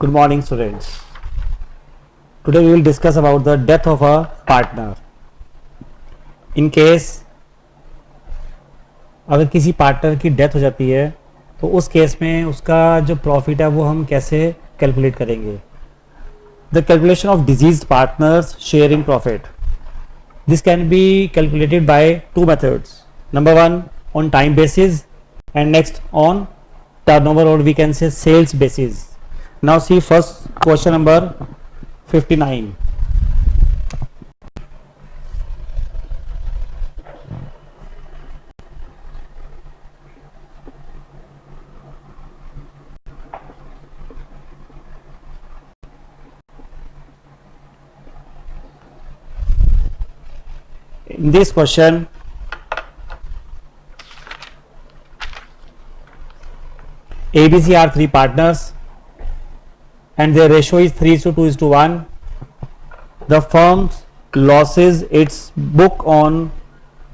Good morning, students. Today we will discuss about the death of a partner. In case अगर किसी partner की death हो जाती है तो उस केस में उसका जो प्रॉफिट है वो हम कैसे कैलकुलेट करेंगे. The calculation of diseased partners sharing profit. This can be calculated by two methods. Number one on time basis and next on turnover, or we can say sales basis. Now see first question number 59. In this question, ABC are three partners and their ratio is 3:2:1. The firm losses its book on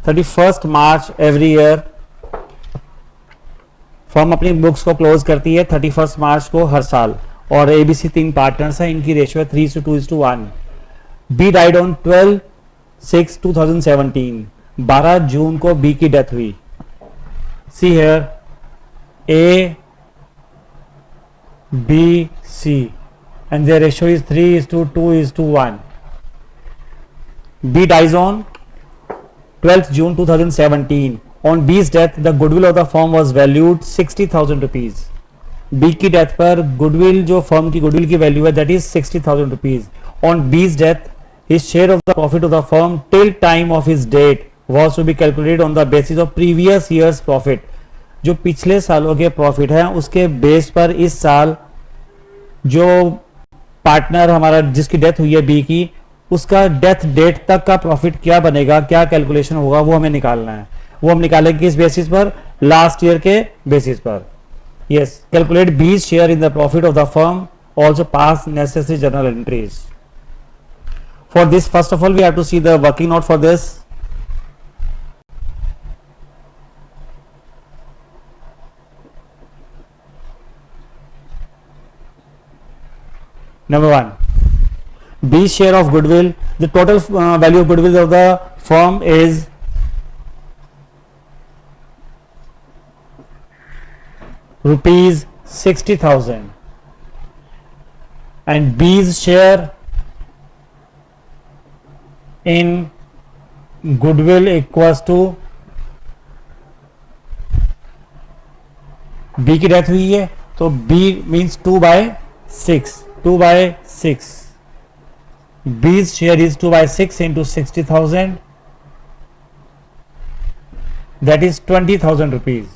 31st March every year. Firm अपनी books को close करती है 31st मार्च को हर साल और ABC तीन partners हैं, इनकी रेशियो है 3:2:1. B died on 12/6/2017. 12 जून को B की डेथ हुई. See here A, B, C and their ratio is 3:2:1. B dies on 12th June 2017. On B's death, the goodwill of the firm was valued 60,000 rupees. B की death पर goodwill जो firm की goodwill की value है that is 60,000 rupees. On B's death, his share of the profit of the firm till time of his date was to be calculated on the basis of previous year's profit. जो पिछले सालों के profit हैं उसके base पर इस साल जो पार्टनर हमारा जिसकी डेथ हुई है बी की, उसका डेथ डेट तक का प्रॉफिट क्या बनेगा, क्या कैलकुलेशन होगा, वो हमें निकालना है. वो हम निकालेंगे किस बेसिस पर? लास्ट ईयर के बेसिस पर. Yes, calculate B share in the profit of the firm, also pass necessary journal entries. For this first of all we have to see the working note for this. Number one, B's share of goodwill. The total value of goodwill of the firm is rupees 60,000, and B's share in goodwill equals to B की death हुई है तो B means 2/6. 2/6. B's share is 2/6 into 60,000. That is 20,000 rupees.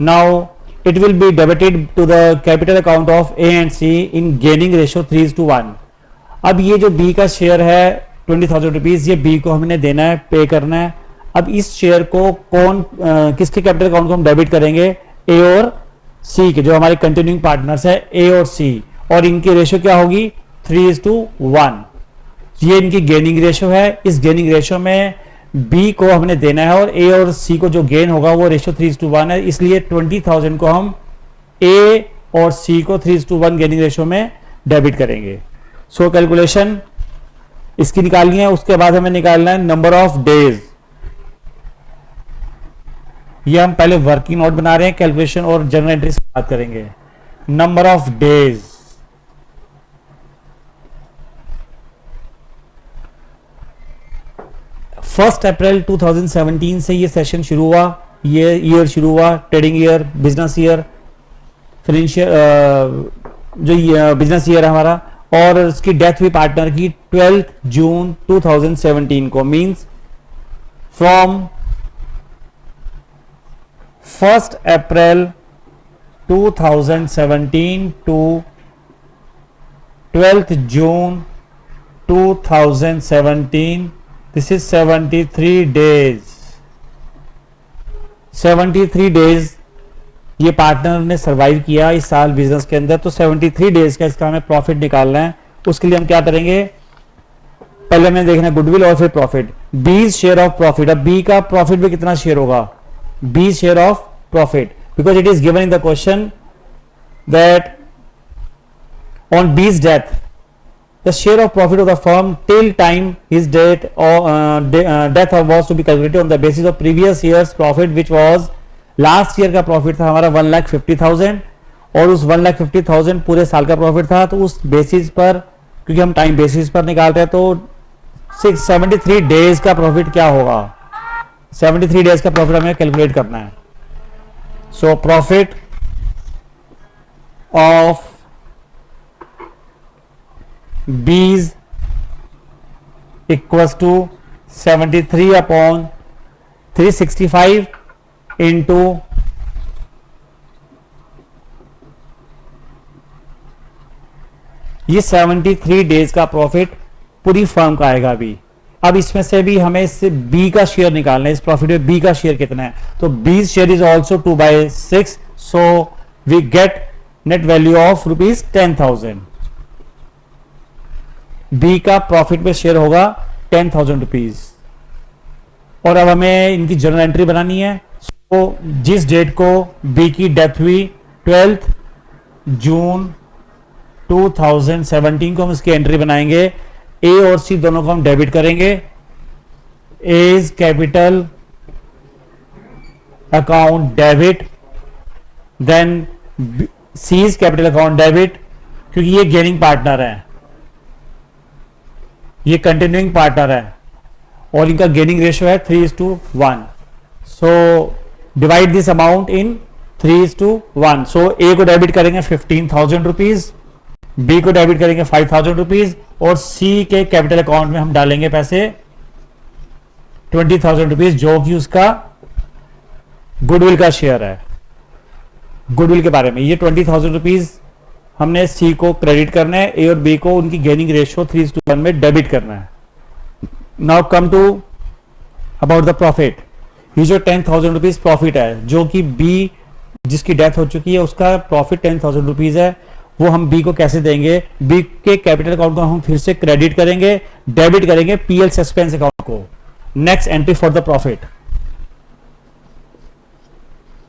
Now it will be debited to the capital account of A and C in gaining ratio 3:1. अब ये जो B का share है 20,000 rupees, ये B को हमने देना है, पे करना है. अब इस शेयर को कौन किसके कैपिटल अकाउंट को हम डेबिट करेंगे? A और C के, जो हमारे कंटिन्यूइंग पार्टनर्स है A और C, और इनकी रेशियो क्या होगी? 3:1. ये इनकी गेनिंग रेशियो है. इस गेनिंग रेशियो में B को हमने देना है और A और C को जो गेन होगा वो रेशियो 3:1 है, इसलिए 20,000 को हम A और C को 3:1 गेनिंग रेशियो में डेबिट करेंगे. सो कैलकुलेशन इसकी निकालनी है. उसके बाद हमें निकालना है नंबर ऑफ डेज. ये हम पहले वर्किंग नोट बना रहे हैं, कैलकुलेशन और जनरल एंट्री से बात करेंगे. Number of days. First April 2017 से ये सेशन शुरू हुआ, ये ईयर शुरू हुआ, trading year, business year, financial जो बिजनेस ईयर हमारा, और उसकी डेथ हुई पार्टनर की 12 जून 2017 को. Means from 1st April 2017 to 12th June 2017. This is 73 days. 73 days ये पार्टनर ने सरवाइव किया इस साल बिजनेस के अंदर. तो 73 डेज का इसका हमें प्रॉफिट निकालना है. उसके लिए हम क्या करेंगे? पहले हमें देखना है गुडविल और फिर profit. B share of profit. अब बी का प्रॉफिट में कितना शेयर होगा? B share of profit, because it is given in the question that on B's death, the share of profit of the firm till time his death death was to be calculated on the basis of previous year's profit, which was last year का profit था हमारा 1,50,000 और उस 1,50,000 पूरे साल का profit था, तो उस बेसिस पर, क्योंकि हम टाइम बेसिस पर निकाल रहे हैं, तो 673 डेज का प्रॉफिट क्या होगा, 73 डेज का प्रॉफिट हमें कैलकुलेट करना है. सो प्रॉफिट ऑफ बीज इक्वल्स टू 73 अपॉन 365 इंटू ये 73 डेज का प्रॉफिट पूरी फर्म का आएगा अभी. अब इसमें से भी हमें इससे बी का शेयर निकालना है. इस प्रॉफिट में बी का शेयर कितना है, तो B share is also 2/6, so we get net value of ₹10,000. B का प्रॉफिट में शेयर होगा ₹10,000. और अब हमें इनकी जर्नल एंट्री बनानी है. तो जिस डेट को बी की डेथ हुई 12 जून 2017 को हम इसकी एंट्री बनाएंगे. ए और सी दोनों को हम डेबिट करेंगे. As capital account debit, then C's capital account debit, क्योंकि ये गेनिंग पार्टनर है, ये कंटिन्यूइंग पार्टनर है और इनका गेनिंग रेशियो है 3:1. So divide this amount in 3:1. सो ए को डेबिट करेंगे 15,000 रुपीज, बी को डेबिट करेंगे 5,000 रुपीज और सी के कैपिटल अकाउंट में हम डालेंगे पैसे 20,000 रुपीज, जो कि उसका गुडविल का शेयर है. गुडविल के बारे में ये 20,000 रुपीज हमने सी को क्रेडिट करना है, ए और बी को उनकी गेनिंग रेशियो 3:1 में डेबिट करना है. Now come to about the profit. ये जो 10,000 रुपीज प्रॉफिट है, जो कि बी जिसकी डेथ हो चुकी है उसका प्रॉफिट 10,000 रुपीज है, वो हम बी को कैसे देंगे, बी के कैपिटल अकाउंट को हम फिर से क्रेडिट करेंगे, डेबिट करेंगे पीएल सस्पेंस अकाउंट को. Next entry for the profit,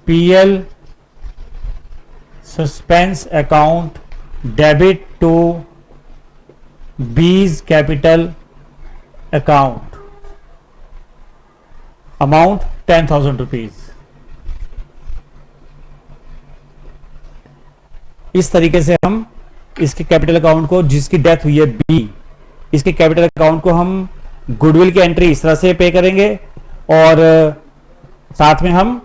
PL suspense account debit to B's capital account, amount 10,000 rupees. इस तरीके से हम इसके कैपिटल अकाउंट को, जिसकी डेथ हुई है बी, इसके कैपिटल अकाउंट को हम गुडविल की एंट्री इस तरह से पे करेंगे और साथ में हम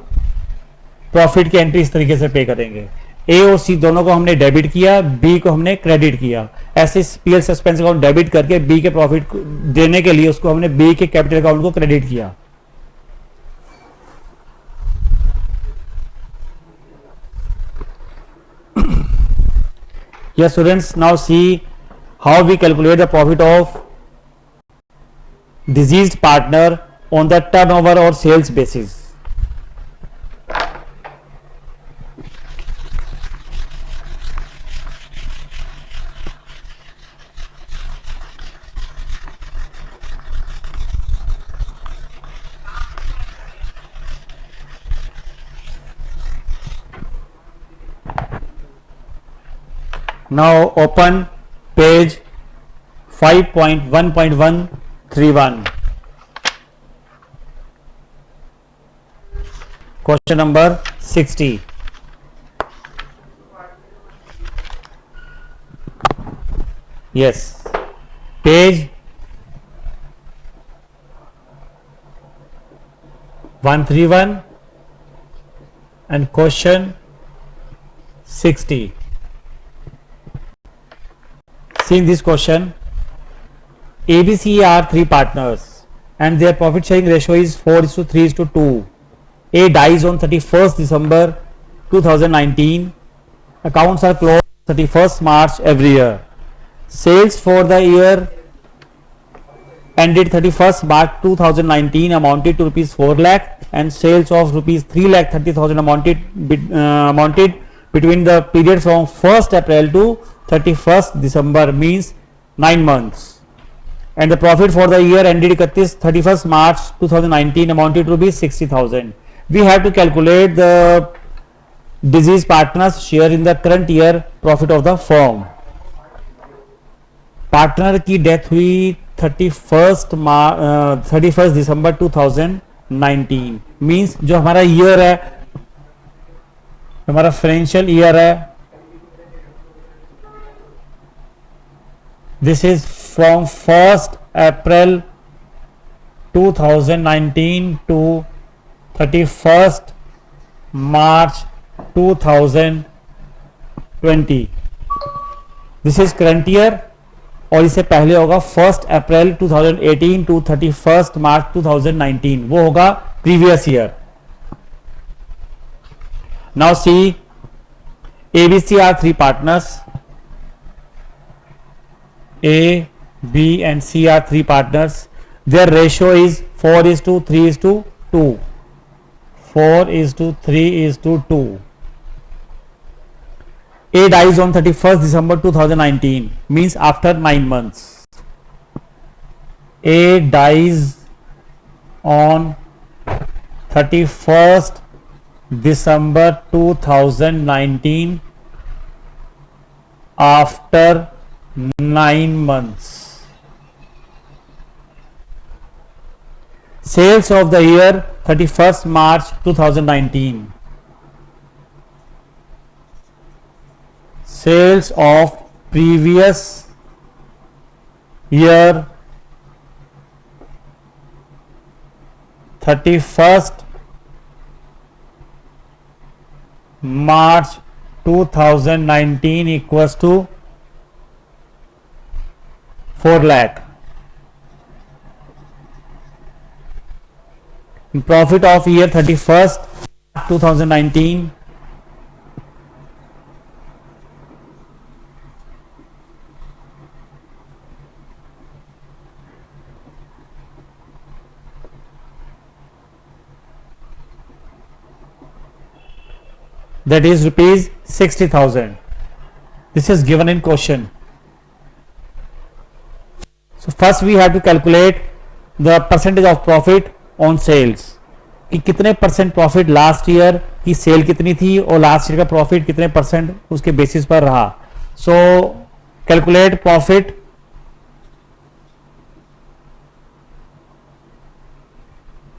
प्रॉफिट की एंट्री इस तरीके से पे करेंगे. ए और सी दोनों को हमने डेबिट किया, बी को हमने क्रेडिट किया. ऐसे पीएल सस्पेंस अकाउंट डेबिट करके बी के प्रॉफिट देने के लिए उसको हमने बी के कैपिटल अकाउंट को क्रेडिट किया. Yes, students, now see how we calculate the profit of deceased partner on the turnover or sales basis. Now open page 5.1.131. Question number 60. Yes, page 131 and question 60. See in this question, ABC are three partners and their profit sharing ratio is 4:3:2. A dies on 31st December 2019. Accounts are closed 31st March every year. Sales for the year ended 31st March 2019 amounted to rupees 4 lakh and sales of rupees 3,30,000 amounted between the period from 1st April to 31st December, means 9 months, and the profit for the year ended 31st March 2019 amounted to rupees 60,000. We have to calculate the disease partners share in the current year profit of the firm. Partner की death हुई 31 दिसंबर 2019। Means जो हमारा year है, हमारा financial year है, this is from 1 April 2019 to 31 March 2020। This is current year, और इससे पहले होगा 1 अप्रैल 2018 टू 31 मार्च 2019, वो होगा previous year. Now see, ABC are 3 partners, A, B and C are 3 partners. Their ratio is 4:3:2. 4:3:2. A dies on 31st December 2019, means after 9 months. A dies on 31st December 2019 after 9 months. Sales of the year 31st March 2019. Sales of previous year 31st March 2019 equals to 4 lakh. Profit of year 31st 2019, that is rupees 60,000. This is given in question. So first we have to calculate the percentage of profit on sales, कि कितने percent profit last year की sale कितनी थी और last year का profit कितने percent उसके basis पर रहा। So calculate profit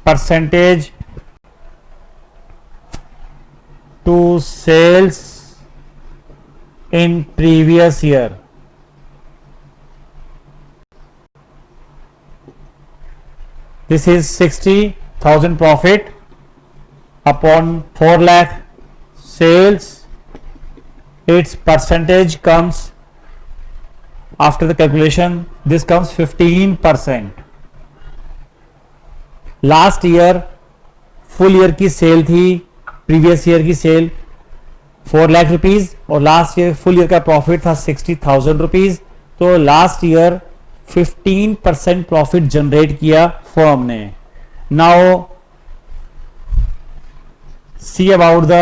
percentage to sales in previous year. This is 60,000 profit upon 4 lakh sales. Its percentage comes, after the calculation, this comes 15%. Last year full year की sale थी, previous year की sale 4 lakh rupees और last year full year का profit था 60,000 rupees. तो last year 15% profit generate किया firm ने। Now see about the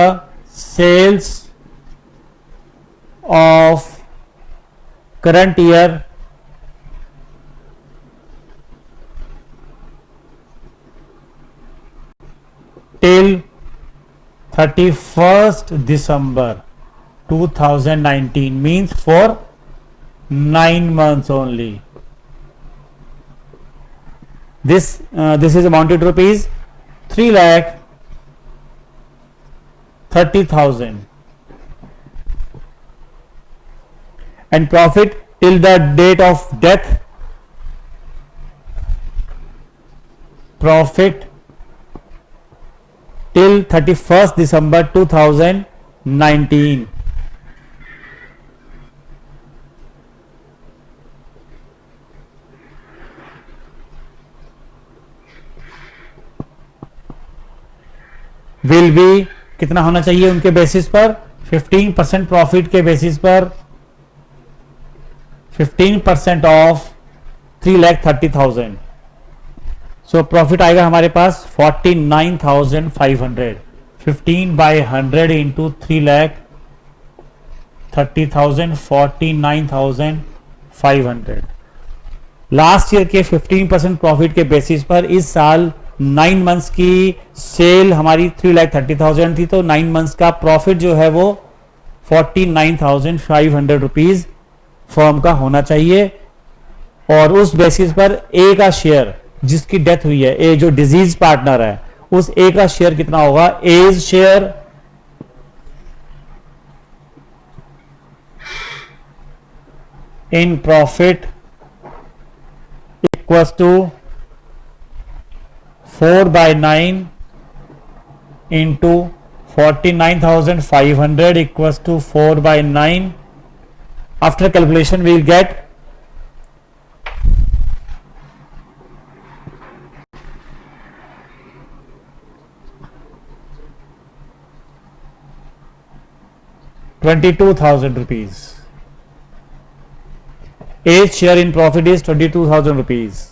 sales of current year till 31st December 2019, means for 9 months only. This is amounted to rupees 3,30,000 and profit till the date of death, profit till 31st December 2019. Will be कितना होना चाहिए उनके basis पर 15% profit के basis पर 15% of 3,30,000। So profit आएगा हमारे पास 49,500। 15 by 100 into 3,30,000, 49,500। Last year के 15% प्रॉफिट के बेसिस पर इस साल 9 मंथ्स की सेल हमारी 3,30,000 थी, तो 9 मंथ्स का प्रॉफिट जो है वो 49,500 रुपीज फर्म का होना चाहिए। और उस बेसिस पर ए का शेयर, जिसकी डेथ हुई है, ए जो डिजीज पार्टनर है, उस ए का शेयर कितना होगा? A's share in profit equals to 4/9 into 49,500 equals to 4/9. After calculation we will get 22,000 rupees. Age share in profit is 22,000 rupees.